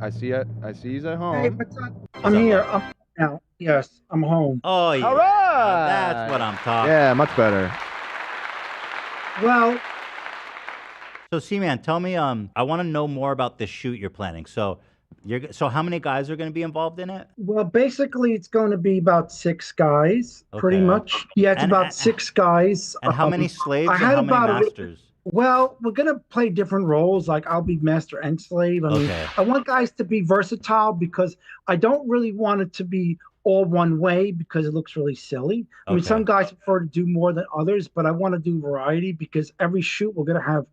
I see it. I see he's at Hey, home. what's up? What's I'm up, here. bud? I'm now. Yes, I'm home. Oh yeah. All Now that's right. what I'm talking Yeah, much about. better. Well, So, C-Man, tell me, I want to know more about this shoot you're planning. So how many guys are going to be involved in it? well, basically, it's going to be about six guys, pretty Okay. much. Yeah, it's And about six guys. and how many I slaves and had how many about a little. masters? Well, we're gonna play different roles. Like I'll be master and slave. I mean, Okay. I want guys to be versatile because I don't really want it to be all one way because it looks really silly. I mean, Okay. some guys prefer to do more than others, but I want to do variety because every shoot we're gonna have,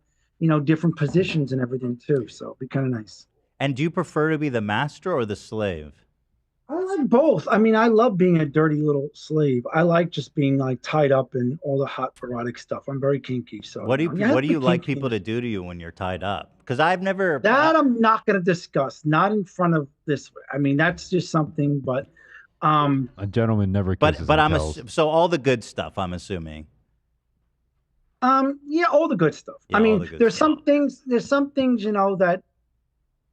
different positions and everything too. So it'll be kind of nice. And do you prefer to be the master or the slave? I like both. I mean, I love being a dirty little slave. I like just being like tied up in all the hot erotic stuff. I'm very kinky, so you have What to do be you like kinky. people to do to you when you're tied up? Because I've never. That I'm not going to discuss, not in front of this. I mean, that's just something, but A gentleman never kisses But and tells. so all the good stuff. I'm assuming. yeah, all the good stuff. Yeah, I all mean, the good stuff. there's some things, that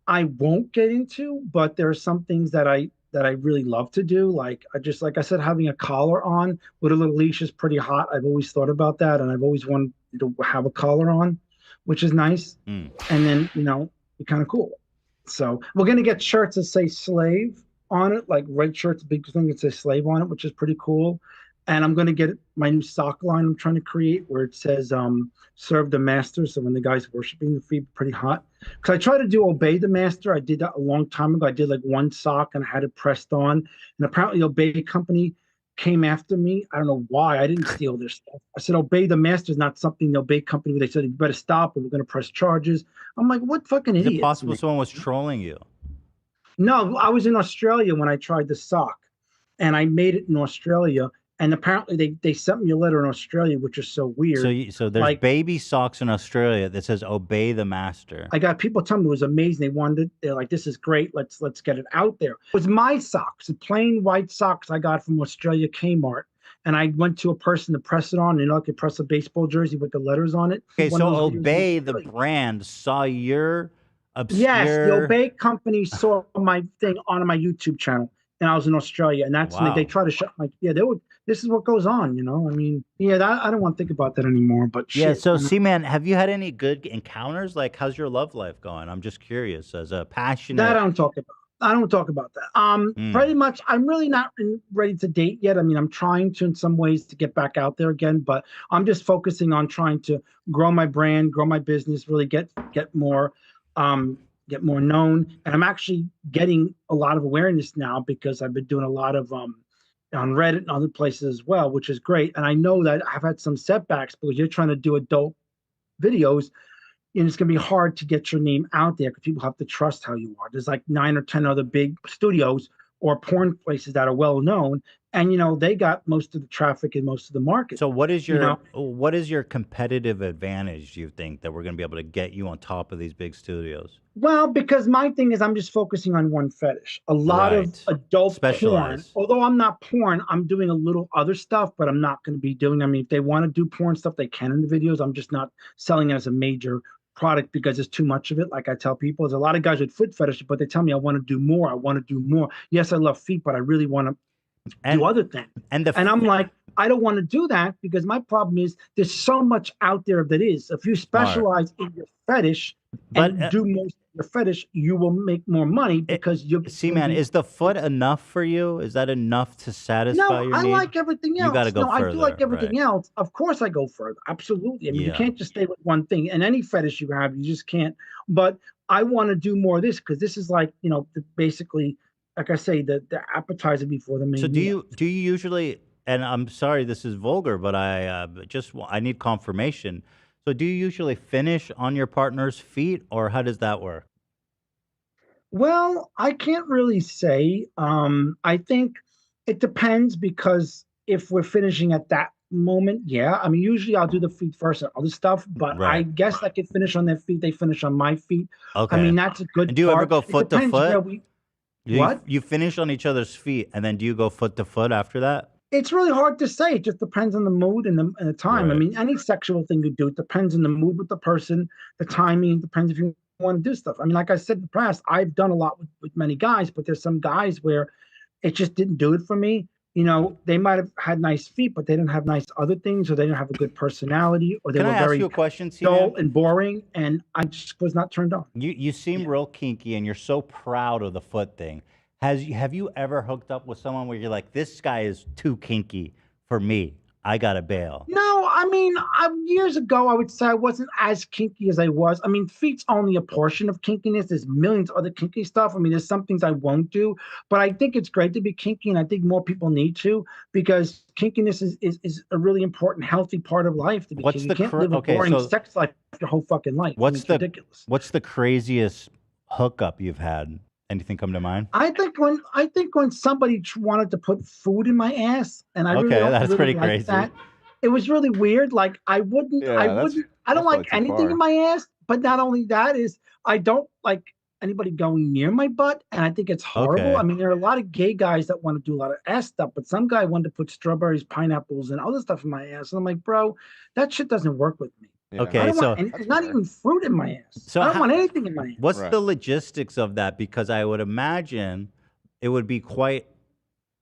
I won't get into, but there are some things that I really love to do. Like I said, having a collar on with a little leash is pretty hot. I've always thought about that, and I've always wanted to have a collar on, which is nice. Mm. And then be kind of cool. So we're gonna get shirts that say slave on it, like red shirts, big thing that says slave on it, which is pretty cool. And I'm gonna get my new sock line I'm trying to create where it says serve the master. So when the guy's worshiping the feet, pretty hot. Because I try to do obey the master. I did that a long time ago. I did like one sock and I had it pressed on. And apparently Obey Company came after me. I don't know why. I didn't steal their stuff. I said, obey the master is not something the Obey Company. They said, you better stop or we're going to press charges. I'm like, what fucking Is it idiots, possible man? someone was trolling you? No, I was in Australia when I tried the sock and I made it in Australia. And apparently they sent me a letter in Australia, which is so weird. So there's Like, baby socks in Australia that says "Obey the Master." I got people telling me it was amazing. They wanted it. They're like, this is great. Let's get it out there. It was my socks, the plain white socks I got from Australia Kmart. And I went to a person to press it on. Like you press a baseball jersey with the letters on it. Okay, One so of those videos Obey was the really- brand saw your Yes, the obscure. Obey company saw my thing on my YouTube channel, and I was in Australia, and that's when they Wow. try to shut my. Yeah, they would. This is what goes on, I mean, yeah, I don't want to think about that anymore. But Yeah. shit, So, C-Man, have you had any good encounters? Like, how's your love life going? I'm just curious. As a that passionate. I don't talk about. I don't talk about that. Pretty much, I'm really not ready to date yet. I mean, I'm trying to, in some ways, to get back out there again, but I'm just focusing on trying to grow my brand, grow my business, really get more, get more known. And I'm actually getting a lot of awareness now because I've been doing a lot of on Reddit and other places as well, which is great. And I know that I've had some setbacks because you're trying to do adult videos and it's going to be hard to get your name out there because people have to trust how you are. There's like 9 or 10 other big studios or porn places that are well known, and they got most of the traffic and most of the market. So, what is your competitive advantage? Do you think that we're going to be able to get you on top of these big studios? Well, because my thing is I'm just focusing on one fetish. A lot of Right. adult porn, Specialize. although I'm not porn, I'm doing a little other stuff, but I'm not going to be doing. I mean, if they want to do porn stuff, they can in the videos. I'm just not selling it as a major product because there's too much of it. Like I tell people, there's a lot of guys with foot fetish, but they tell me I want to do more. I want to do more. Yes, I love feet, but I really want to do other things. And I'm like, I don't want to do that because my problem is there's so much out there that is. If you specialize in your fetish and do most of your fetish, you will make more money because you're. C-Man, is the foot enough for you? Is that enough to satisfy your I need? like everything else. You got to go further. I do like everything else. Of course, I go further. Absolutely. I mean, you can't just stay with one thing. And any fetish you have, you just can't. But I want to do more of this because this is like, basically, like I say, the appetizer before the main. So do you usually? And I'm sorry, this is vulgar, but I need confirmation. So do you usually finish on your partner's feet, or how does that work? Well, I can't really say. I think it depends because if we're finishing at that moment, yeah. I mean, usually I'll do the feet first and other stuff, but I guess I could finish on their feet. They finish on my feet. Okay. I mean, that's a good. And do you ever go foot to foot? What? You finish on each other's feet, and then do you go foot to foot after that? It's really hard to say. It just depends on the mood and the time. I mean, any sexual thing you do, it depends on the mood with the person, the timing. It depends if you want to do stuff. I mean, like I said in the past, I've done a lot with many guys, but there's some guys where it just didn't do it for me. You know, they might have had nice feet, but they didn't have nice other things, or they didn't have a good personality, or they Can were I ask very you a question, dull C-Man? and boring, and I just was not turned on. You seem real kinky, and you're so proud of the foot thing. Have you ever hooked up with someone where you're like, this guy is too kinky for me? I gotta bail. No, I mean, years ago, I would say I wasn't as kinky as I was. I mean, feet's only a portion of kinkiness. There's millions of other kinky stuff. I mean, there's some things I won't do, but I think it's great to be kinky, and I think more people need to, because kinkiness is a really important, healthy part of life. To be kinky. You can't live a boring sex life your whole fucking life. It's ridiculous. What's the craziest hookup you've had? Anything come to mind? I think when somebody wanted to put food in my ass, and I really that's really pretty like crazy. that. It was really weird. Like I don't like anything in my ass, but not only that is I don't like anybody going near my butt, and I think it's horrible. Okay. I mean, there are a lot of gay guys that want to do a lot of ass stuff, but some guy wanted to put strawberries, pineapples, and other stuff in my ass, and I'm like, bro, that shit doesn't work with me. Yeah. Okay, there's not even fruit in my ass. So I don't want anything in my ass. What's the logistics of that? Because I would imagine it would be quite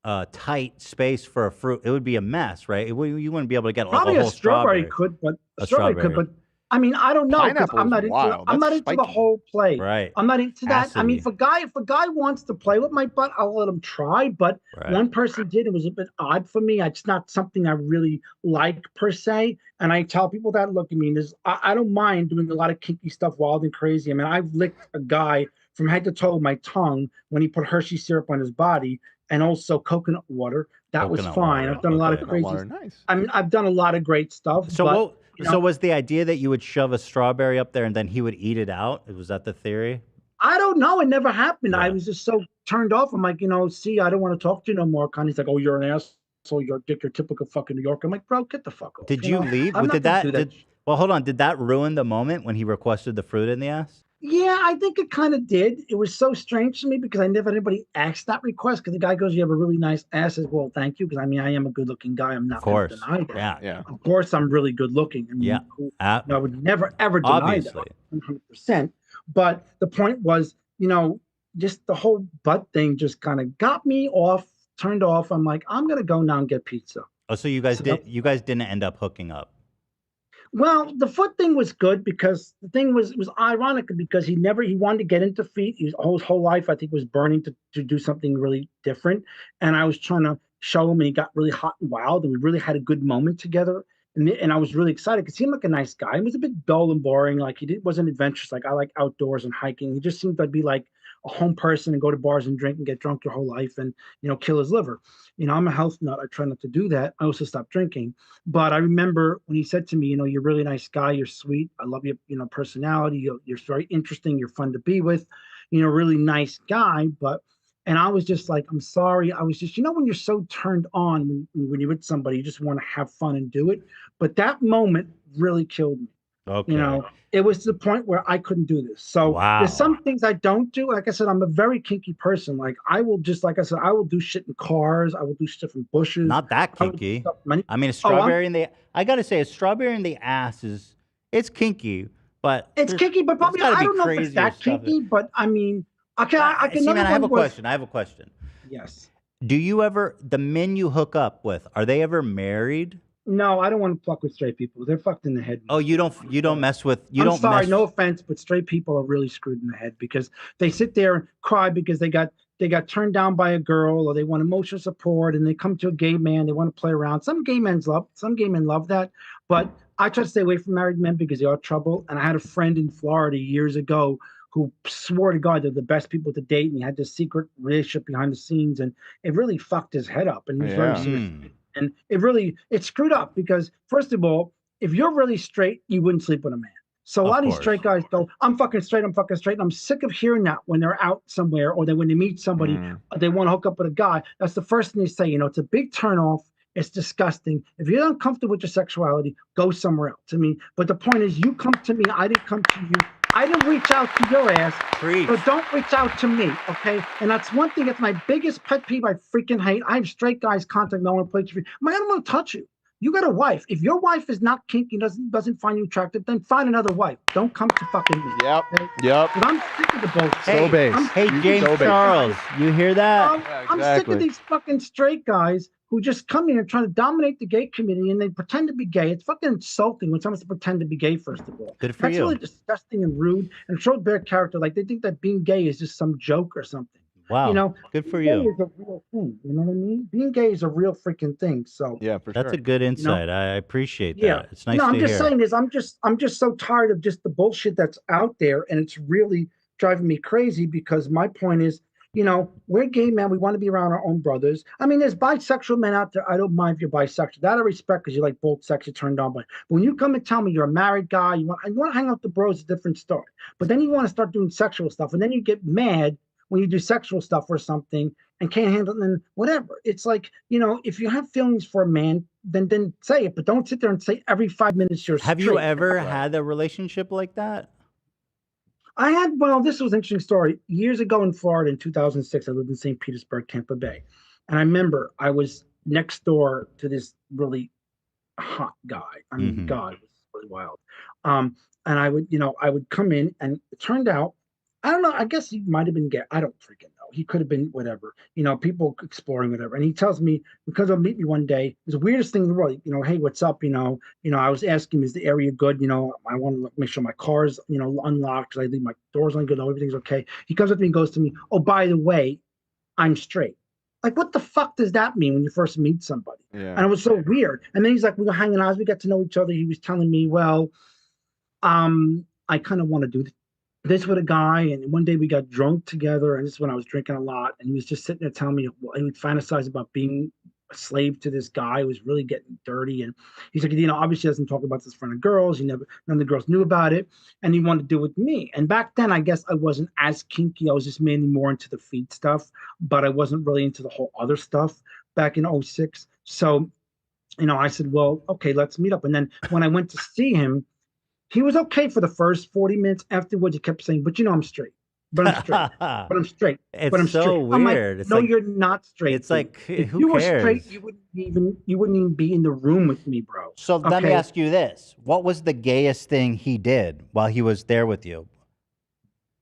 tight space for a fruit. It would be a mess, right? You wouldn't be able to get probably a whole strawberry could, but a strawberry could, but I mean, I don't know, because I'm not into the whole play. Right. I'm not into that. I mean, if a guy wants to play with my butt, I'll let him try. But one person did. It was a bit odd for me. It's not something I really like per se. And I tell people that, look, I mean, I don't mind doing a lot of kinky stuff, wild and crazy. I mean, I've licked a guy from head to toe with my tongue when he put Hershey syrup on his body, and also coconut water. That was fine. I've done a lot of crazy. Nice. I mean, I've done a lot of great stuff. So so was the idea that you would shove a strawberry up there and then he would eat it out? Was that the theory? I don't know. It never happened. Yeah. I was just so turned off. I'm like, see, I don't want to talk to you no more. Connie's like, oh, you're an asshole. You're a dick. You're typical fucking New Yorker. I'm like, bro, get the fuck off. Did you leave? Well, hold on. Did that ruin the moment when he requested the fruit in the ass? Yeah, I think it kind of did. It was so strange to me because I never had anybody ask that request, because the guy goes, you have a really nice ass. I said, well, thank you, because I mean, I am a good looking guy. I'm not going to deny that. Yeah. Of course, I'm really good looking. I mean, I would never, ever deny that 100%. But the point was, just the whole butt thing just kind of got me turned off. I'm like, I'm going to go now and get pizza. Oh, so you guys didn't end up hooking up? Well, the foot thing was good, because the thing was ironic, because he wanted to get into feet. His whole life, I think, was burning to do something really different. And I was trying to show him, and he got really hot and wild, and we really had a good moment together. And I was really excited, because he seemed like a nice guy. He was a bit dull and boring. Like, wasn't adventurous. Like, I like outdoors and hiking. He just seemed to be like a home person and go to bars and drink and get drunk your whole life and, kill his liver. I'm a health nut. I try not to do that. I also stopped drinking. But I remember when he said to me, you're a really nice guy. You're sweet. I love your, personality. You're very interesting. You're fun to be with, really nice guy. And I was just like, I'm sorry. I was just, when you're so turned on when you're with somebody, you just want to have fun and do it. But that moment really killed me. Okay. It was to the point where I couldn't do this. So there's some things I don't do. Like I said, I'm a very kinky person. Like, I will just, like I said, I will do shit in cars. I will do shit in bushes. Not that kinky. I mean, a strawberry I got to say, a strawberry in the ass it's kinky, but it's kinky, but probably, I don't know if it's that kinky, but I mean, I can. Man, I have a question. I have a question. Yes. Do you ever, the men you hook up with, are they ever married? No, I don't want to fuck with straight people. They're fucked in the head. Oh, you don't mess with. I'm sorry, no offense, but straight people are really screwed in the head, because they sit there and cry because they got turned down by a girl, or they want emotional support, and they come to a gay man, they want to play around. Some gay men love that, but I try to stay away from married men because they are trouble. And I had a friend in Florida years ago who swore to God they're the best people to date, and he had this secret relationship behind the scenes, and it really fucked his head up, and he was very serious. And it screwed up, because, first of all, if you're really straight, you wouldn't sleep with a man. So a lot of these straight guys go, I'm fucking straight. And I'm sick of hearing that when they're out somewhere, or when they meet somebody, they want to hook up with a guy. That's the first thing they say. It's a big turnoff. It's disgusting. If you're uncomfortable with your sexuality, go somewhere else. I mean, but the point is, you come to me. I didn't come to you. I didn't reach out to your ass. So don't reach out to me, okay? And that's one thing. That's my biggest pet peeve. I freaking hate. I have straight guys contact me. I want to play with you. I'm like, I don't want to touch you. You got a wife. If your wife is not kinky, doesn't find you attractive, then find another wife. Don't come to fucking me. Yep. Okay? Yep. But I'm sick of the bullshit. So base. Hey, James Charles, you hear that? I'm sick of these fucking straight guys who just come in and try to dominate the gay community and they pretend to be gay. It's fucking insulting when someone's to pretend to be gay, first of all. Good for That's you. really disgusting and rude and shows their character. Like they think that being gay is just some joke or something. Wow. You know, good for being you. gay is a real thing. You know what I mean? Being gay is a real freaking thing. So yeah, for That's sure. a good insight. I appreciate that. Yeah. It's nice no, to I'm hear. just saying this. I'm just so tired of just the bullshit that's out there, and it's really driving me crazy because my point is, you know, we're gay men. We want to be around our own brothers. I mean, there's bisexual men out there. I don't mind if you're bisexual. That I respect because you like both sex, you're turned on by. But when you come and tell me you're a married guy, you want to hang out with the bros, it's a different story. But then you want to start doing sexual stuff, and then you get mad when you do sexual stuff or something and can't handle it, and whatever. It's like, you know, if you have feelings for a man, then say it, but don't sit there and say every 5 minutes you're Have you ever had a relationship like that? I had, well, this was an interesting story. Years ago in Florida in 2006, I lived in St. Petersburg, Tampa Bay. And I remember I was next door to this really hot guy. I mean, God, it was really wild. And I would come in and it turned out, I don't know, I guess he might have been gay. I don't freaking know. He could have been whatever, you know, people exploring whatever. And he tells me, because he'll meet me one day, it's the weirdest thing in the world, you know, hey, what's up? You know, I was asking him, is the area good? You know, I want to make sure my car's, you know, unlocked. I leave my doors on good, everything's okay. He comes up to me and goes to me, oh, by the way, I'm straight. Like, what the fuck does that mean when you first meet somebody? Yeah. And it was so weird. And then he's like, we were hanging out, as we got to know each other. He was telling me, well, I kind of want to do this with a guy, and one day we got drunk together, and this is when I was drinking a lot, and he was just sitting there telling me he would fantasize about being a slave to this guy who was really getting dirty, and he's like, you know, obviously he doesn't talk about this in front of girls. None of the girls knew about it, and he wanted to do it with me. And back then, I guess I wasn't as kinky. I was just mainly more into the feet stuff, but I wasn't really into the whole other stuff back in 06. So, you know, I said, well, okay, let's meet up. And then when I went to see him, he was okay for the first 40 minutes. Afterwards, he kept saying, but you know, I'm straight. But I'm straight. But I'm straight. It's but I'm so straight. weird. I'm like, It's no, like, you're not straight. It's like, if who you were cares? straight, you wouldn't even be in the room with me, bro. So let me ask you this. What was the gayest thing he did while he was there with you?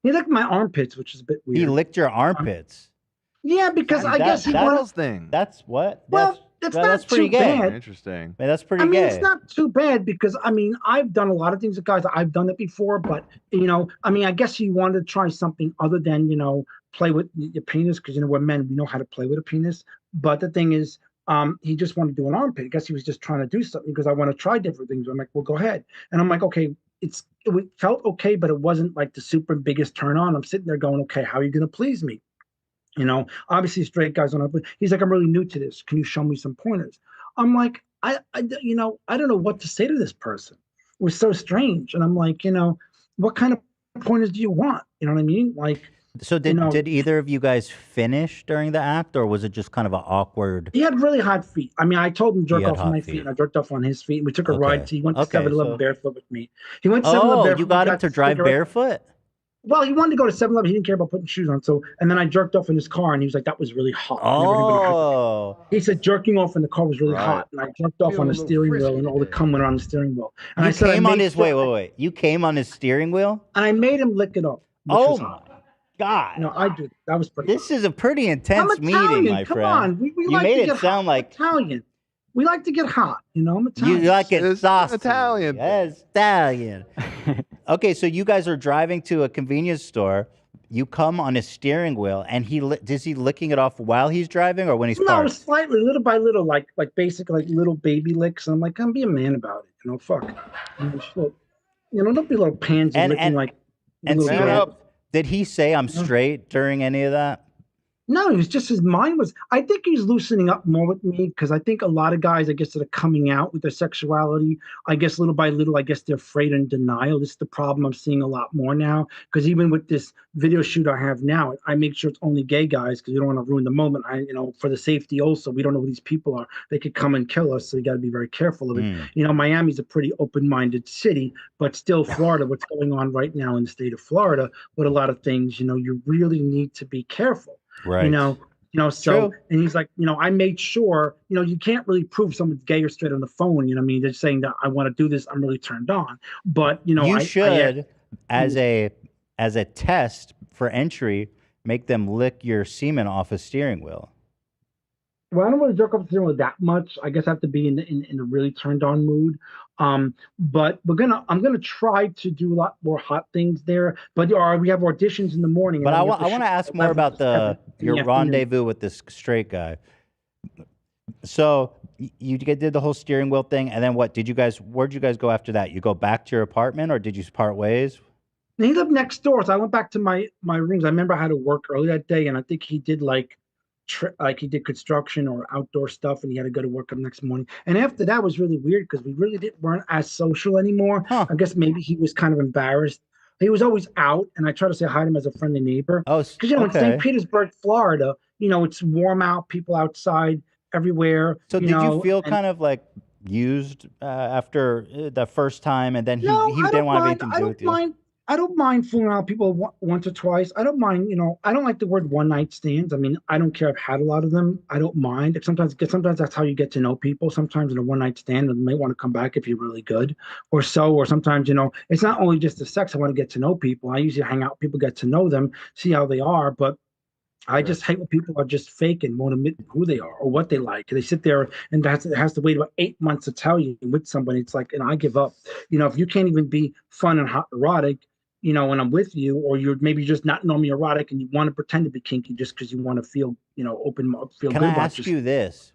He licked my armpits, which is a bit weird. He licked your armpits? Yeah, because I guess he wanted... That's what? Well, that's pretty too gay. bad. Interesting. Man, that's pretty I mean, gay. it's not too bad because, I mean, I've done a lot of things with guys. I've done it before, but, you know, I mean, I guess he wanted to try something other than, you know, play with your penis because, you know, we're men. We know how to play with a penis. But the thing is, he just wanted to do an armpit. I guess he was just trying to do something because I want to try different things. I'm like, well, go ahead. And I'm like, okay, it felt okay, but it wasn't like the super biggest turn on. I'm sitting there going, okay, how are you going to please me? You know, obviously straight guys don't have, he's like, I'm really new to this. Can you show me some pointers? I'm like, you know, I don't know what to say to this person. It was so strange. And I'm like, you know, what kind of pointers do you want? You know what I mean? Like, so did either of you guys finish during the act, or was it just kind of an awkward? He had really hot feet. I mean, I told him jerk off on my feet, and I jerked off on his feet. We took a ride. He went to 7-Eleven barefoot with me. He went to 7-Eleven barefoot. You got him to drive barefoot? Well, he wanted to go to 7-Eleven. He didn't care about putting shoes on. So, and then I jerked off in his car, and he was like, that was really hot. He said jerking off in the car was really hot. And I jerked off on the steering wheel, and all the cum went on the steering wheel. And I said, wait. You came on his steering wheel? And I made him lick it up. Oh, my God. No, I did. That was pretty This is a pretty intense meeting, my friend. Come on. We you like made to it sound like Italian. We like to get hot, you know. I'm Italian. You like it saucy. Italian. Yes, Italian. Okay, so you guys are driving to a convenience store. You come on his steering wheel, and is he licking it off while he's driving or when he's parked? No, slightly, little by little, like basically like little baby licks. And I'm like, I'm be a man about it, you know. Fuck, you know, don't be a little pansy licking like. And so, did he say I'm straight during any of that? No, it was just his mind was. I think he's loosening up more with me because I think a lot of guys, I guess, that are coming out with their sexuality, I guess little by little, I guess they're afraid and denial. This is the problem I'm seeing a lot more now. Because even with this video shoot I have now, I make sure it's only gay guys because we don't want to ruin the moment. You know, for the safety also, we don't know who these people are. They could come and kill us, so you got to be very careful of it. You know, Miami's a pretty open-minded city, but still, Florida, what's going on right now in the state of Florida with a lot of things, you know, you really need to be careful. Right. You know, So, True. and he's like, I made sure, you can't really prove someone's gay or straight on the phone. You know what I mean? They're saying that I want to do this. I'm really turned on. But, You I should, as a test for entry, make them lick your semen off a steering wheel. well, I don't really jerk off the steering wheel that much. I guess I have to be in a really turned on mood. But I'm gonna try to do a lot more hot things there. But we have auditions in the morning, But and I then we have want to shoot ask at more 11 about to 7 in your the afternoon. rendezvous with this straight guy. So you did the whole steering wheel thing, and then what? Where'd you guys go after that? You go back to your apartment, or did you part ways? And he lived next door, so I went back to my rooms. I remember I had to work early that day, and I think he did like he did construction or outdoor stuff, and he had to go to work the next morning. And after that was really weird because we really weren't as social anymore. Huh. I guess maybe he was kind of embarrassed. He was always out, and I try to say hi to him as a friendly neighbor. Oh, Because in okay. St. Petersburg, Florida, it's warm out, people outside everywhere. So did you feel kind of like used after the first time, and then he didn't want to have anything to do with you? I don't mind fooling around people once or twice. I don't mind, I don't like the word one night stands. I mean, I don't care. I've had a lot of them. I don't mind. Sometimes that's how you get to know people. Sometimes in a one night stand, they may want to come back if you're really good or so. Or sometimes, it's not only just the sex. I want to get to know people. I usually hang out with people, get to know them, see how they are. But I just hate when people are just fake and won't admit who they are or what they like. They sit there and has to wait about 8 months to tell you with somebody. It's like, and I give up. If you can't even be fun and hot erotic, when I'm with you, or you're maybe just not normally erotic and you want to pretend to be kinky just because you want to feel, open, feel Can good I about ask you this?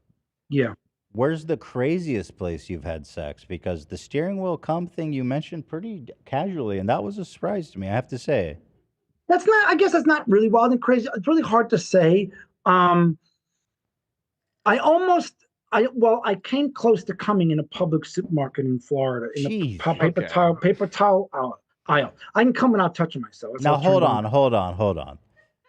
Yeah. Where's the craziest place you've had sex? Because the steering wheel cum thing you mentioned pretty casually, and that was a surprise to me, I have to say. I guess that's not really wild and crazy. It's really hard to say. I came close to coming in a public supermarket in Florida in the paper towel aisle. I can come without touching myself. That's Now hold on. on.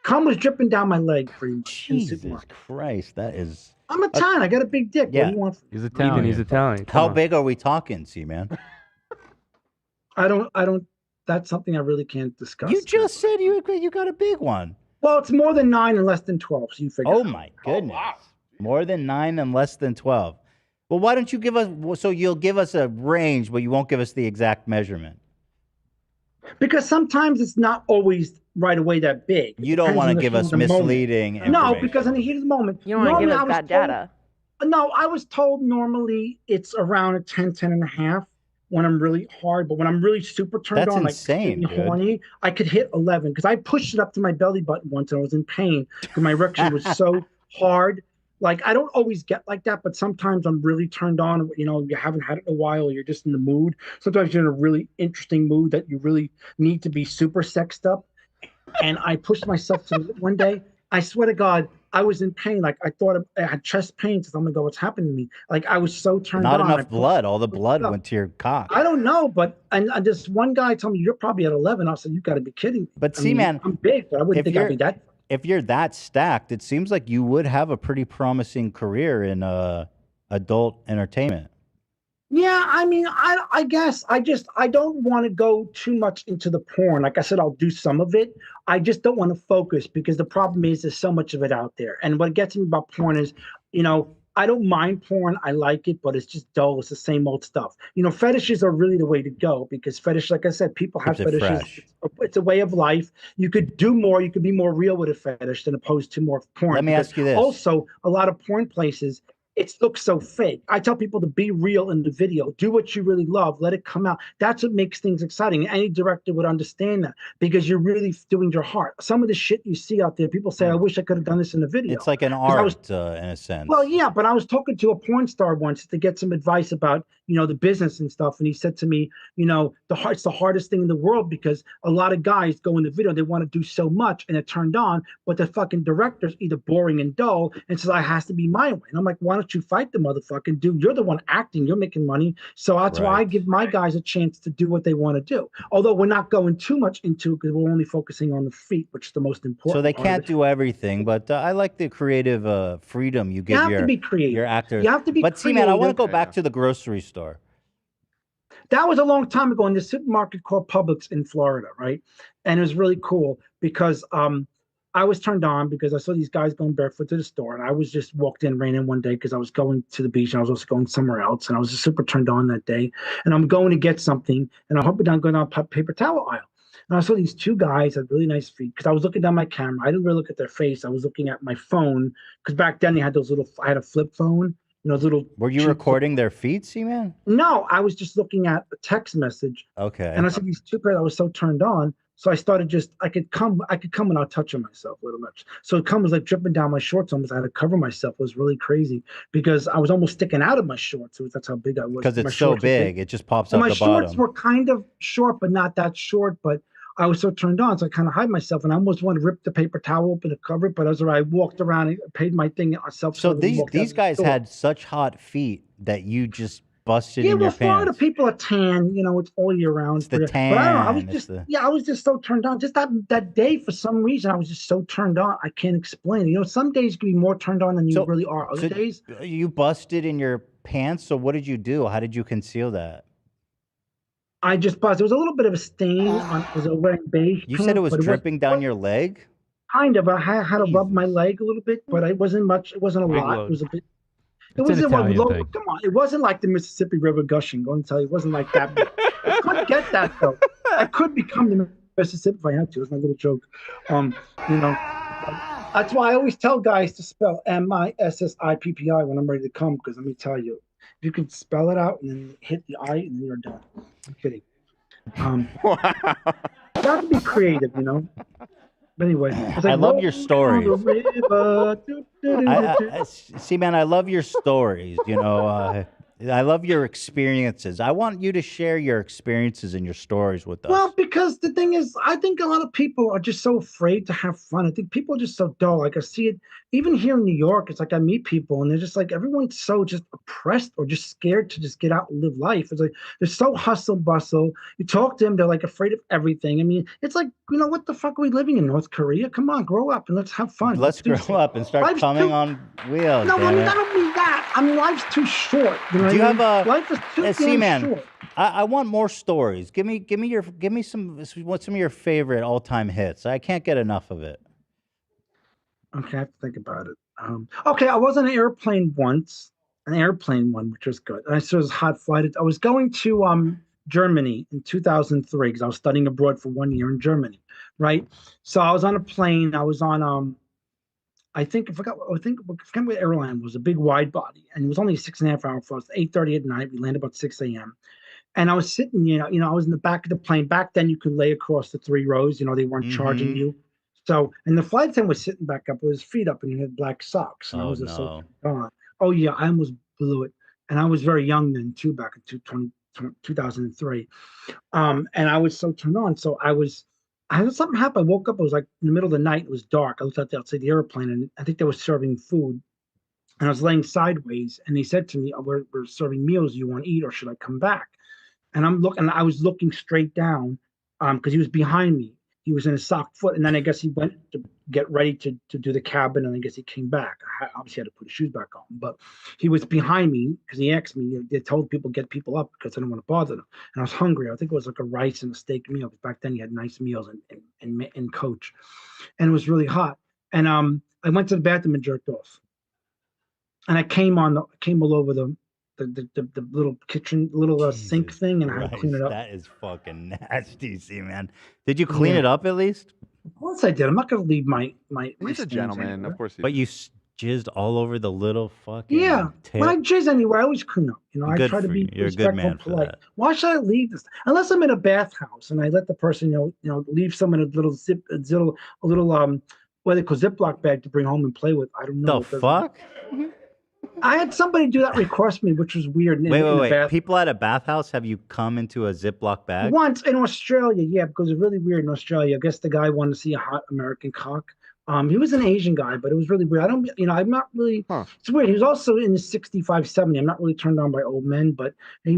Cum was dripping down my leg pretty much. Jesus Christ, that is. I'm Italian. I got a big dick. Yeah. What do you want? He's Italian. He's Italian. How big are we talking, C-Man? I don't. That's something I really can't discuss. You just said you got a big one. Well, it's more than 9 and less than 12. So you figure. Oh my goodness! Oh, wow. More than 9 and less than 12. Well, why don't you give us? So you'll give us a range, but you won't give us the exact measurement. Because sometimes it's not always right away that big. You don't want to give us misleading information. No, because in the heat of the moment. You don't want to give us bad data. No, I was told normally it's around a 10 and a half when I'm really hard. But when I'm really super turned on, insane, like horny, I could hit 11 because I pushed it up to my belly button once and I was in pain because my erection was so hard. Like, I don't always get like that, but sometimes I'm really turned on. You haven't had it in a while. You're just in the mood. Sometimes you're in a really interesting mood that you really need to be super sexed up. And I pushed myself to one day. I swear to God, I was in pain. Like, I thought I had chest pain. So I'm going to go, what's happening to me? Like, I was so turned on. Not enough blood. All the blood went to your cock. I don't know, but and this one guy told me, you're probably at 11. I said, you got to be kidding me. But see, man, I'm big, but I wouldn't think I'd be that. If you're that stacked, it seems like you would have a pretty promising career in adult entertainment. Yeah, I mean, I guess I don't want to go too much into the porn. Like I said, I'll do some of it. I just don't want to focus because the problem is there's so much of it out there. And what gets me about porn is, I don't mind porn. I like it, but it's just dull. It's the same old stuff. Fetishes are really the way to go because fetish, like I said, people have fetishes. It's a way of life. You could do more. You could be more real with a fetish than opposed to more porn. Let me ask you this. Also, a lot of porn places, it looks so fake. I tell people to be real in the video. Do what you really love. Let it come out. That's what makes things exciting. Any director would understand that because you're really doing your heart. Some of the shit you see out there, people say, I wish I could have done this in the video. It's like an art in a sense. Well, yeah, but I was talking to a porn star once to get some advice about, the business and stuff. And he said to me, it's the hardest thing in the world because a lot of guys go in the video, they want to do so much and they're turned on, but the fucking director's either boring and dull and says, I has to be my way. And I'm like, why don't you fight the motherfucking dude? You're the one acting, you're making money. So that's why I give my guys a chance to do what they want to do. Although we're not going too much into it because we're only focusing on the feet, which is the most important. So they can't do everything, but I like the creative freedom you give your actors. You have to be But see, man, I want to go back to the grocery store. That was a long time ago in the supermarket called Publix in Florida, right? And it was really cool because I I was turned on because I saw these guys going barefoot to the store, and I was just ran in one day because I was going to the beach and I was also going somewhere else, and I was just super turned on that day. And I'm going to get something, and I'm hoping down going down paper towel aisle. And I saw these two guys had really nice feet because I was looking down my camera. I didn't really look at their face. I was looking at my phone because back then they had those little. I had a flip phone. You know, those little. Were you recording their feet, C-Man? No, I was just looking at a text message. Okay. And I said these two guys. I was so turned on. So I started I could come without touching myself a little much. So cum was like dripping down my shorts almost. I had to cover myself. It was really crazy because I was almost sticking out of my shorts. That's how big I was. Because it's so big, it just pops up the bottom. My shorts were kind of short, but not that short. But I was so turned on, so I kind of hide myself, and I almost wanted to rip the paper towel open to cover it. But as I walked around and paid my thing myself. So these guys had such hot feet that you just busted in your pants. Yeah, well, Florida people are tan. You know, it's all year round. It's the tan. But I don't know. I was just so turned on. Just that day, for some reason, I was just so turned on. I can't explain it. You know, some days you can be more turned on than you really are. Other days, you busted in your pants. So what did you do? How did you conceal that? I just busted. There was a little bit of a stain on. I was wearing beige. You said it was dripping down your leg. Kind of. I had to rub my leg a little bit, but it wasn't much. It wasn't a lot. It was a bit. It wasn't low. Come on, it wasn't like the Mississippi River gushing. Go and tell you, it wasn't like that. I couldn't get that though. I could become the Mississippi if I had to. It's my little joke. You know, that's why I always tell guys to spell MISSIPPI when I'm ready to come. Because let me tell you, if you can spell it out and then hit the I, and then you're done. I'm kidding. You have to be creative, you know. But anyway, I love your stories. See, man, I love your stories. You know, I love your experiences. I want you to share your experiences and your stories with us. Well, because the thing is, I think a lot of people are just so afraid to have fun. I think people are just so dull. Like I see it even here in New York. It's like I meet people and they're just like, everyone's so just oppressed or just scared to just get out and live life. It's like they're so hustle bustle. You talk to them, they're like afraid of everything. I mean, it's like, you know, what the fuck are we living in North Korea? Come on, grow up and let's have fun. Let's grow up and start coming on wheels. No, I mean, I don't mean that. I mean, life's too short. You know, do you have life is too short. I want more stories. Give me some of your favorite all-time hits. I can't get enough of it. Okay, I have to think about it. Okay, I was on an airplane once, which was good. And I saw this hot flight. I was going to Germany in 2003 because I was studying abroad for 1 year in Germany, right? So I was on a plane. I was on I forgot what airline it was, a big wide body, and it was only a 6.5 hour flight. It was 8:30 at night. We landed about 6 a.m. And I was sitting, you know, I was in the back of the plane. Back then, you could lay across the 3 rows. You know, they weren't charging you. So, and the flight attendant was sitting back up with his feet up, and he had black socks. And I was just so gone. Oh yeah, I almost blew it. And I was very young then too, back in 2003. And I was so turned on. So I had something happen. I woke up. It was like in the middle of the night. It was dark. I looked out outside the airplane, and I think they were serving food. And I was laying sideways, and they said to me, "We're serving meals. You want to eat, or should I come back?" And I was looking straight down, because he was behind me. He was in a sock foot, and then I guess he went to get ready to do the cabin, and I guess he came back. I obviously had to put his shoes back on, but he was behind me because he asked me. They told people get people up because I didn't want to bother them, and I was hungry. I think it was like a rice and a steak meal. Back then, he had nice meals in Coach, and it was really hot. And I went to the bathroom and jerked off, and I came all over the little kitchen, sink thing, and I had to clean it up. That is fucking nasty, see, man. Did you clean it up at least? Of course I did. I'm not going to leave my He's a gentleman, anywhere. Of course. But you jizzed all over the little fucking tip. When I jizz anywhere, I always clean up. You know, I try to be respectful, polite. Why should I leave this? Unless I'm in a bathhouse and I let the person, you know, leave someone a little what they call Ziploc bag to bring home and play with. I don't know. The fuck? I had somebody do that request me, which was weird. Wait. People at a bathhouse have you come into a Ziploc bag? Once in Australia, yeah, because it's really weird in Australia. I guess the guy wanted to see a hot American cock. He was an Asian guy, but it was really weird. I'm not really, it's weird. He was also in the 65, 70. I'm not really turned on by old men, but I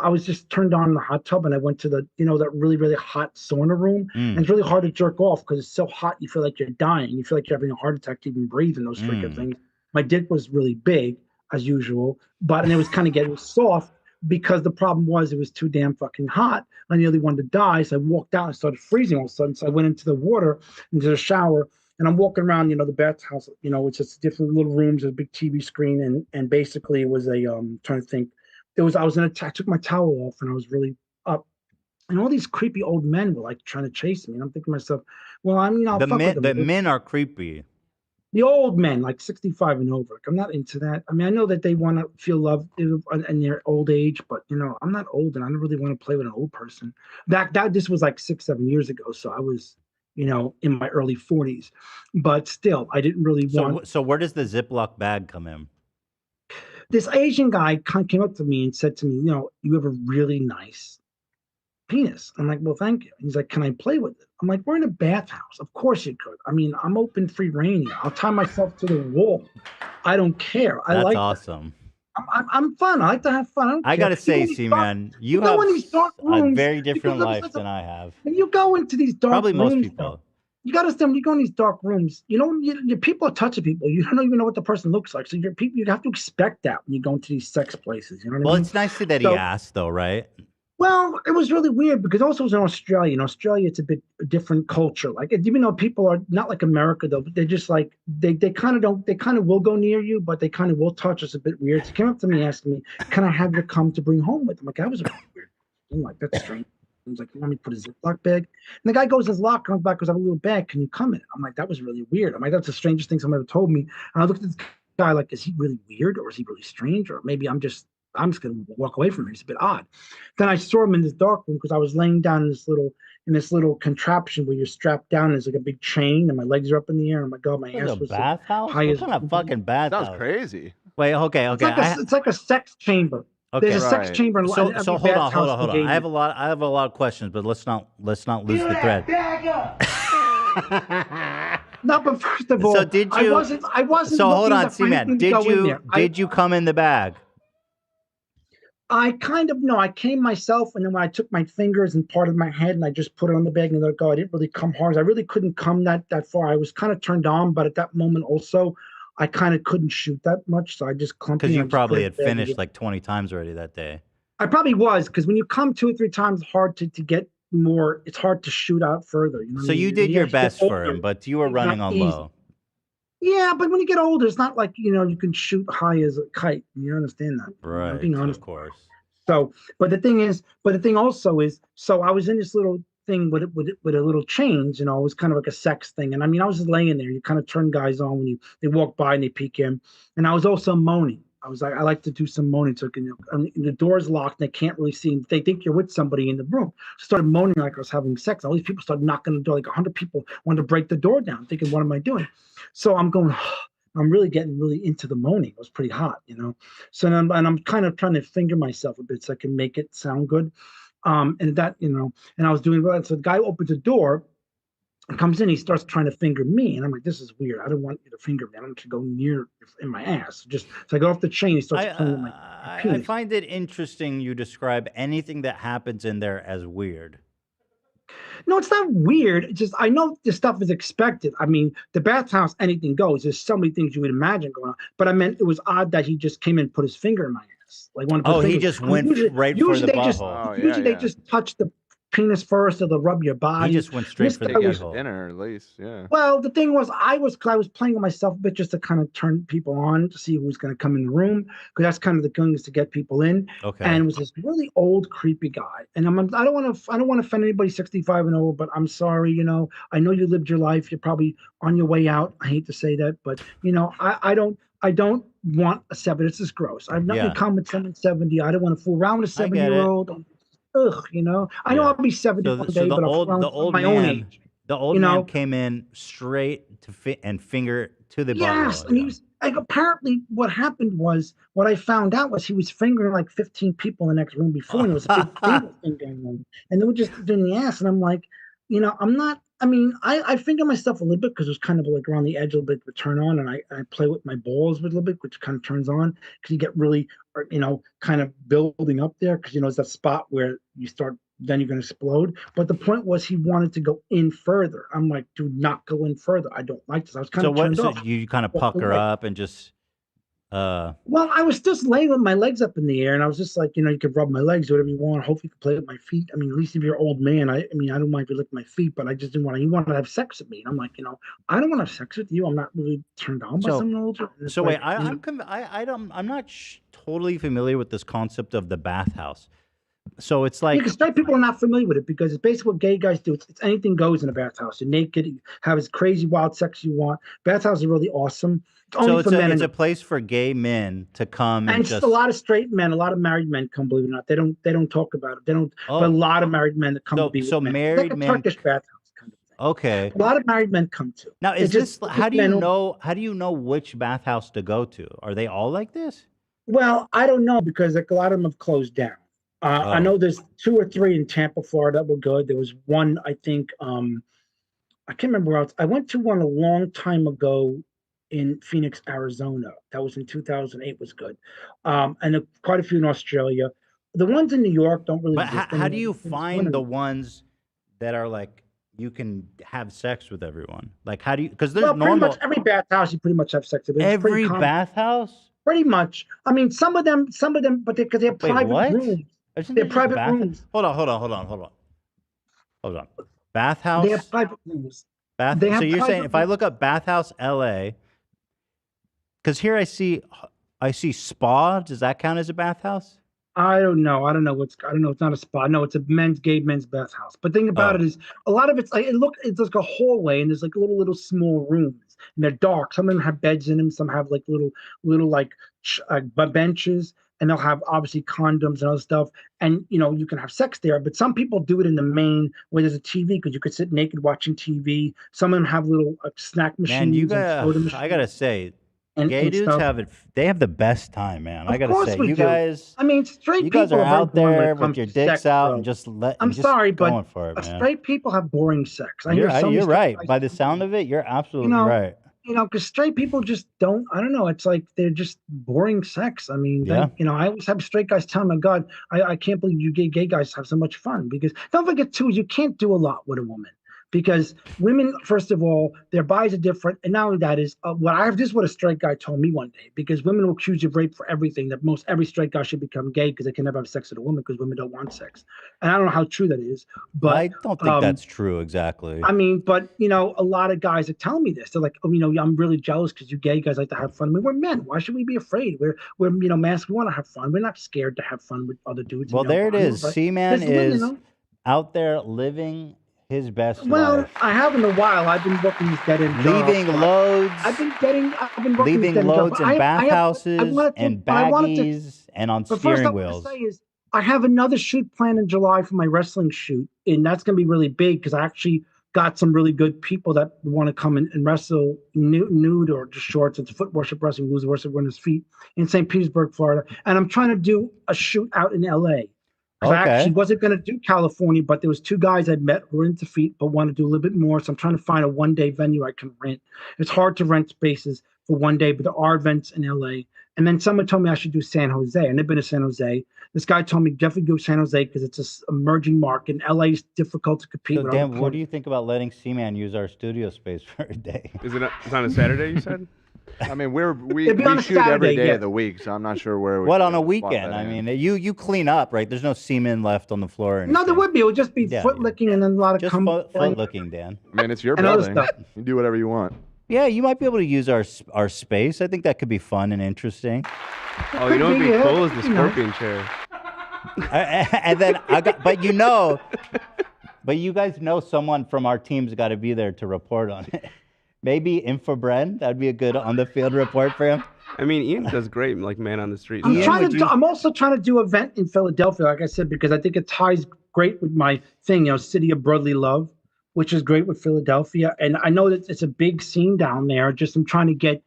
was just turned on in the hot tub, and I went to that really, really hot sauna room. And it's really hard to jerk off because it's so hot. You feel like you're dying. You feel like you're having a heart attack to even breathe in those freaking things. My dick was really big, as usual, and it was kind of getting soft because the problem was it was too damn fucking hot. I nearly wanted to die, so I walked out and started freezing all of a sudden. So I went into the water, into the shower, and I'm walking around, the bathhouse, it's just different little rooms, a big TV screen, and basically it was a trying to think, I took my towel off and I was really up, and all these creepy old men were like trying to chase me, and I'm thinking to myself, well, I'll fuck with them. The men are creepy. The old men, like 65 and over. Like, I'm not into that. I mean, I know that they want to feel love in their old age, but I'm not old, and I don't really want to play with an old person. This was like 6-7 years ago, so I was, in my early 40s, but still, I didn't really want. So where does the Ziploc bag come in? This Asian guy came up to me and said to me, you have a really nice penis. I'm like, well, thank you. He's like, can I play with it? I'm like, we're in a bathhouse. Of course you could. I mean, I'm open free reign. I'll tie myself to the wall. I don't care. That's awesome. I'm fun. I like to have fun. I gotta say, man, you have a very different life than I have. When you go into these dark rooms, most people. You gotta understand, when you go in these dark rooms, your people are touching people. You don't even know what the person looks like. So you have to expect that when you go into these sex places. You know what I mean? Well, it's nice that he asked, though, right? Well, it was really weird because also it was in Australia. In Australia, it's a bit different culture. Like, even though people are not like America, though, but they're just like, they kind of will go near you, but they kind of will touch us a bit weird. So he came up to me, asking me, can I have your cum to bring home with him? Like, that was really weird. I'm like, that's strange. He was like, you want me to put a Ziploc bag? And the guy goes, his lock comes back, goes, I have a little bag. Can you come in it? I'm like, that was really weird. I'm like, that's the strangest thing someone ever told me. And I looked at this guy like, is he really weird, or is he really strange? Or maybe I'm just going to walk away from him. He's a bit odd. Then I saw him in this dark room because I was laying down in this little contraption where you're strapped down. And there's like a big chain, and my legs are up in the air. And my God, my ass was bathhouse. What kind of fucking bathhouse? Sounds crazy. Wait, okay. It's like a sex chamber. Okay, there's a sex chamber. So hold on. I have a lot of questions, but let's not lose the thread. No, but first of all, so did you? I wasn't. So hold on, C-Man. Did you come in the bag? I came myself, and then when I took my fingers and part of my head and I just put it on the bag and let it go, I didn't really come hard. I really couldn't come that far. I was kind of turned on, but at that moment also, I kind of couldn't shoot that much, so I just clumped. Because you probably had finished like 20 times already that day. I probably was, because when you come 2 or 3 times, it's hard to get more. It's hard to shoot out further. So you did your best for him, but you were running on low. Yeah, but when you get older, it's not like you can shoot high as a kite. You understand that, right? I'm being honest, of course. So, but the thing also is, so I was in this little thing with a little change, it was kind of like a sex thing. And I mean, I was just laying there. You kind of turn guys on when they walk by and they peek in. And I was also moaning. I was like, I like to do some moaning. So the door's locked and they can't really see. They think you're with somebody in the room. So I started moaning like I was having sex. All these people started knocking on the door. Like 100 people wanted to break the door down, thinking, what am I doing? So I'm going, I'm really getting really into the moaning. It was pretty hot, So then I'm kind of trying to finger myself a bit so I can make it sound good. And that, and I was doing well. So the guy opens the door and comes in. He starts trying to finger me. And I'm like, this is weird. I don't want you to finger me. I don't want you to go near in my ass. So I go off the chain. He starts playing with my penis. I find it interesting you describe anything that happens in there as weird. No, it's not weird. It's just, I know this stuff is expected. I mean, the bathhouse, anything goes. There's so many things you would imagine going on. But I meant it was odd that he just came in and put his finger in my ass. Like one. Oh, he just went right for the butthole. Usually they just touch the penis first, or they'll rub your body. He just went straight for the butthole. Dinner, at least, yeah. Well, the thing was, I was playing with myself a bit just to kind of turn people on to see who's going to come in the room, because that's kind of the thing, is to get people in. Okay. And it was this really old, creepy guy. And I don't want to offend anybody 65 and over, but I'm sorry. I know you lived your life. You're probably on your way out. I hate to say that, but I don't want a 70. This is gross. I've nothing come with someone 70. I don't want to fool around with a 70-year-old. Ugh, I know I'll be 70 one day, but I'll my own age. The old man came in straight to and finger to the bottom. Yes, and he was like, apparently what happened was, what I found out was he was fingering like 15 people in the next room before, and it was a big thing going on, and they were just doing the ass, and I'm like, I'm not. I mean, I finger myself a little bit because it was kind of like around the edge a little bit to turn on, and I play with my balls with a little bit, which kind of turns on because you get really, kind of building up there, because it's that spot where you start, then you're going to explode. But the point was, he wanted to go in further. I'm like, do not go in further. I don't like this. I was kind of turned off. So you kind of pucker up and just. Well, I was just laying with my legs up in the air, and I was just like, you could rub my legs, whatever you want. Hopefully, you can play with my feet. I mean, at least if you're an old man, I mean, I don't mind if you lick my feet, but I just didn't want to. You wanted to have sex with me, and I'm like, I don't want to have sex with you. I'm not really turned on by someone older. So wait, I'm not totally familiar with this concept of the bathhouse. So it's like because straight people are not familiar with it because it's basically what gay guys do. It's anything goes in a bathhouse. You're naked, you have as crazy wild sex you want. Bathhouses are really awesome. It's only for men. It's a place for gay men to come and just a lot of straight men, a lot of married men come. Believe it or not, they don't talk about it. They don't. But a lot of married men that come to be with men. Married it's like a men. Turkish bathhouse kind of thing. Okay. A lot of married men come to. Now, is this? How do you know? How do you know which bathhouse to go to? Are they all like this? Well, I don't know because like a lot of them have closed down. I know there's 2 or 3 in Tampa, Florida that were good. There was one, I think, I can't remember where else. I went to one a long time ago in Phoenix, Arizona. That was in 2008, was good. And quite a few in Australia. The ones in New York don't really exist. How do you find the ones that are like, you can have sex with everyone? Like, how do you, because there's normal. Pretty much every bathhouse, you pretty much have sex with. Every bathhouse? Pretty much. I mean, some of them, but because they have private rooms. They're private rooms. Hold on. Bathhouse. They have private rooms. So you're saying if I look up bathhouse LA, because here I see spa. Does that count as a bathhouse? I don't know. It's not a spa. No, it's a gay men's bathhouse. But the thing about it is, a lot of it's like it's like a hallway, and there's like little small rooms, and they're dark. Some of them have beds in them. Some have like little like benches. And they'll have obviously condoms and other stuff. And, you can have sex there. But some people do it in the main where there's a TV because you could sit naked watching TV. Some of them have little snack machines. Man, I got to say, gay dudes they have the best time, man. I got to say, you guys. I mean, straight people are out there with your dicks out and just I'm sorry, going but for it, man. Straight people have boring sex. You're right. By the sound of it, you're absolutely right. Because straight people just don't, I don't know. It's like they're just boring sex. I mean, I always have straight guys tell me, my God, I can't believe you gay guys have so much fun. Because don't forget, too, you can't do a lot with a woman. Because women, first of all, their bodies are different. And not only that is, this is what a straight guy told me one day. Because women will accuse you of rape for everything. That every straight guy should become gay because they can never have sex with a woman because women don't want sex. And I don't know how true that is. But I don't think that's true exactly. I mean, but, a lot of guys are telling me this. They're like, I'm really jealous because you gay guys like to have fun. I mean, we're men. Why should we be afraid? We're masculine. We want to have fun. We're not scared to have fun with other dudes. Well, there it is. C-Man is out there living his best life. I haven't in a while. I've been working these dead end jobs. Leaving loads. I've been working leaving loads in bathhouses and baggies and on steering wheels. What I say is, I have another shoot planned in July for my wrestling shoot, and that's going to be really big because I actually got some really good people that want to come and wrestle nude or just shorts. It's foot worship wrestling, loser worship on his feet in St. Petersburg, Florida. And I'm trying to do a shoot out in LA. I actually wasn't going to do California, but there was 2 guys I'd met who were into feet but wanted to do a little bit more. So I'm trying to find a one-day venue I can rent. It's hard to rent spaces for one day, but there are events in LA. And then someone told me I should do San Jose. And I've been to San Jose. This guy told me definitely go San Jose because it's an emerging market. And LA is difficult to compete with. Dan, what do you think about letting C-Man use our studio space for a day? It's on a Saturday, you said? I mean, we shoot Saturday, every day of the week, so I'm not sure where. What on a weekend? I mean, you clean up, right? There's no semen left on the floor. No, there would be. It would just be foot licking and then a lot of just foot licking, Dan. I mean, it's your building. You do whatever you want. Yeah, you might be able to use our space. I think that could be fun and interesting. Oh, you know what'd be cool is the scorpion chair. And then but you guys know someone from our team's got to be there to report on it. Maybe Infobren, that'd be a good on-the-field report for him. I mean, Ian does great, like man on the street. I'm also trying to do an event in Philadelphia, like I said, because I think it ties great with my thing, City of Brotherly Love, which is great with Philadelphia. And I know that it's a big scene down there. Just I'm trying to get,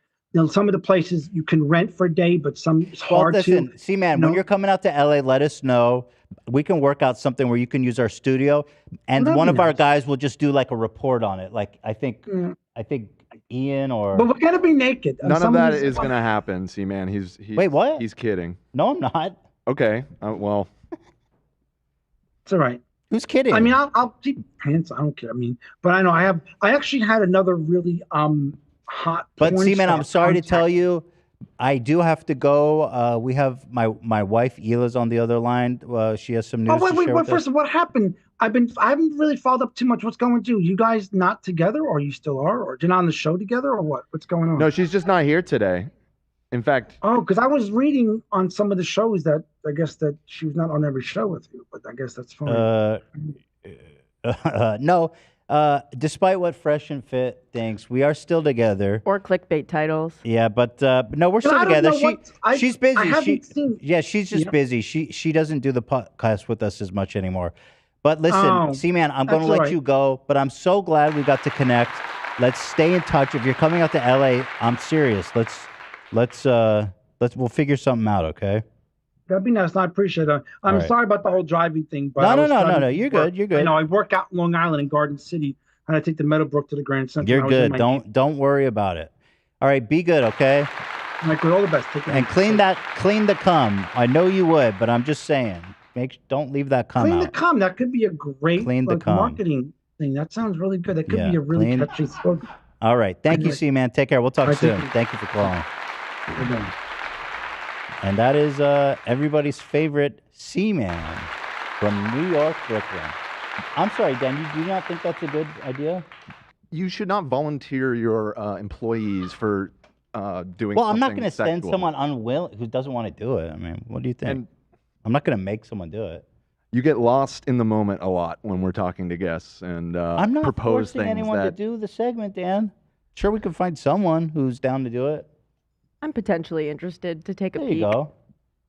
some of the places you can rent for a day, but some it's hard to. See, man, when you're coming out to LA, let us know. We can work out something where you can use our studio, and one of our guys will just do like a report on it. Like I think Ian or. But we're gonna be naked. None of that is gonna happen. See, man, he's wait, what? He's kidding. No, I'm not. Okay, well, it's all right. Who's kidding? I mean, I'll keep pants. I don't care. I mean, but I know I actually had another really hot. But see, man, I'm sorry to tell you, I do have to go. We have my wife Hila's on the other line. She has some news. Oh, wait. to share with First, us. what happened? I haven't really followed up too much. What's going on? You guys not together, or you still are, or you're not on the show together, or what? What's going on? No, she's just not here today. In fact, oh, because I was reading on some of the shows that I guess that she was not on every show with you, but I guess that's fine. No. Despite what Fresh and Fit thinks, we are still together. Or clickbait titles. Yeah, but no, we're still together. She's busy. She's just busy. She doesn't do the podcast with us as much anymore. But listen, C-Man, I'm going to let you go, but I'm so glad we got to connect. Let's stay in touch. If you're coming out to LA, I'm serious. We'll figure something out, okay? That'd be nice. I appreciate it. I'm sorry about the whole driving thing, but no. You're good. You're good. I work out in Long Island in Garden City, and I take the Meadowbrook to the Grand Central. You're good. Don't worry about it. All right, be good, okay? Michael, all the best. And clean the cum. I know you would, but I'm just saying, don't leave that cum out. Clean the cum. That could be a great marketing thing. That sounds really good. That could be a really catchy slogan. All right. Thank you, C-Man. Take care. We'll talk soon. Thank you for calling. And that is everybody's favorite C-Man from New York, Brooklyn. I'm sorry, Dan, you do not think that's a good idea? You should not volunteer your employees for doing Well, I'm not something going to send sexual. someone unwilling who doesn't want to do it. I mean, what do you think? I'm not going to make someone do it. You get lost in the moment a lot when we're talking to guests and I'm not propose forcing things anyone to do the segment, Dan. Sure, we can find someone who's down to do it. I'm potentially interested to take a peek. There you go.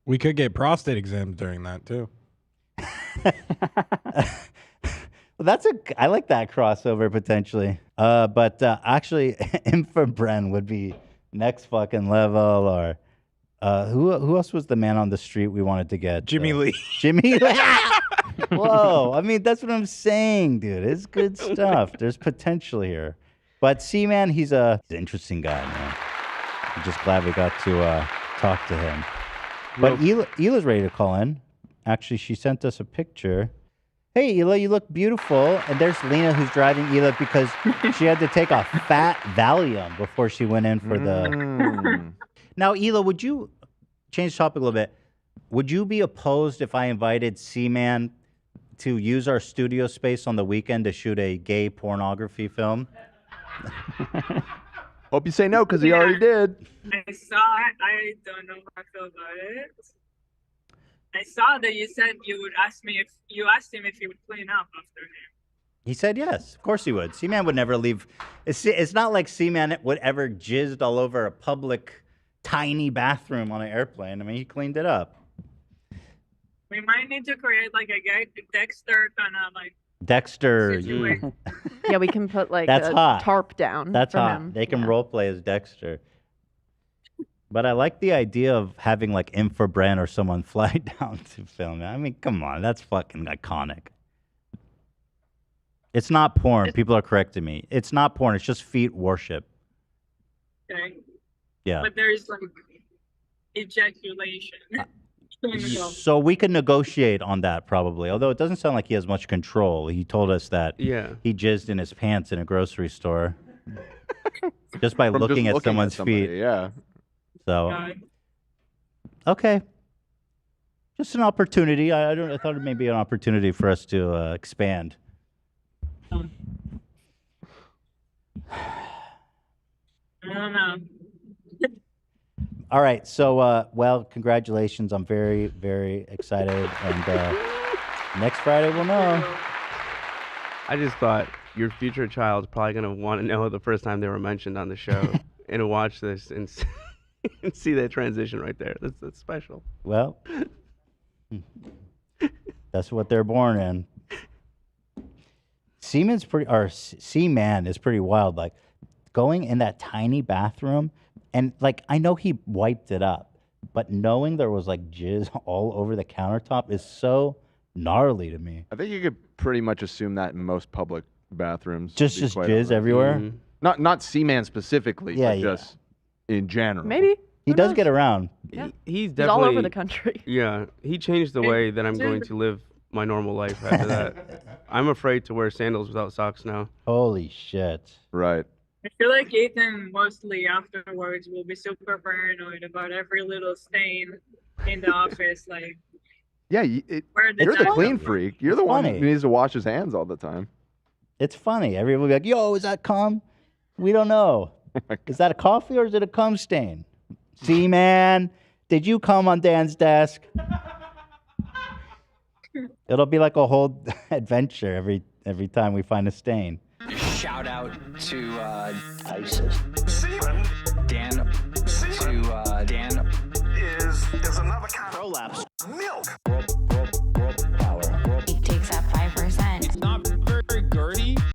We could get prostate exams during that too. Well, I like that crossover potentially. But actually, Infobren would be next fucking level. Or who else was the man on the street we wanted to get? Jimmy Lee. Jimmy Lee. Whoa! I mean, that's what I'm saying, dude. It's good stuff. There's potential here. But C-Man, he's an interesting guy, man. I'm just glad we got to talk to him. But Hila's ready to call in. Actually, she sent us a picture. Hey, Hila, you look beautiful. And there's Lena, who's driving Hila because she had to take a fat Valium before she went in for the... Now, Hila, would you change the topic a little bit? Would you be opposed if I invited C-Man to use our studio space on the weekend to shoot a gay pornography film? Hope you say no, because he already did. I saw it. I don't know how I feel about it. I saw that you said you would ask me if you asked him if he would clean up after him. He said yes. Of course he would. C-Man would never leave. It's not like C-Man would ever jizzed all over a public tiny bathroom on an airplane. I mean, he cleaned it up. We might need to create like a Dexter kind of like Dexter. Yeah, we can put like That's a hot. tarp down. That's for hot. him. They can role play as Dexter. But I like the idea of having like Infobran or someone fly down to film it. I mean, come on, that's fucking iconic. It's not porn. People are correcting me. It's not porn. It's just feet worship. Okay. Yeah. But there's like ejaculation. So we can negotiate on that probably. Although it doesn't sound like he has much control. He told us that he jizzed in his pants in a grocery store just by looking at someone's feet. Yeah. So, okay. Just an opportunity. I thought it may be an opportunity for us to expand. I don't know. All right. So, well, congratulations. I'm very, very excited. And next Friday we'll know. I just thought your future child's probably going to want to know the first time they were mentioned on the show and watch this and see that transition right there. That's special. Well, that's what they're born in. C-Man is pretty wild. Like going in that tiny bathroom, and like I know he wiped it up, but knowing there was like jizz all over the countertop is so gnarly to me. I think you could pretty much assume that in most public bathrooms. Just jizz everywhere. Mm-hmm. Not C-Man specifically, but just in general. Maybe. He does get around. Yeah. He's definitely all over the country. Yeah, he changed the way that I'm going to live my normal life after that. I'm afraid to wear sandals without socks now. Holy shit. Right. I feel like Ethan mostly afterwards will be super paranoid about every little stain in the office. Like, Yeah, where did you're the that clean come freak. It's You're the one funny. who needs to wash his hands all the time. It's funny. Everyone will be like, yo, is that cum? We don't know. Is that a coffee or is it a cum stain? See, man, did you come on Dan's desk? It'll be like a whole adventure every time we find a stain. Shout out to ISIS. Dan to Dan is another kind of prolapse. Milk.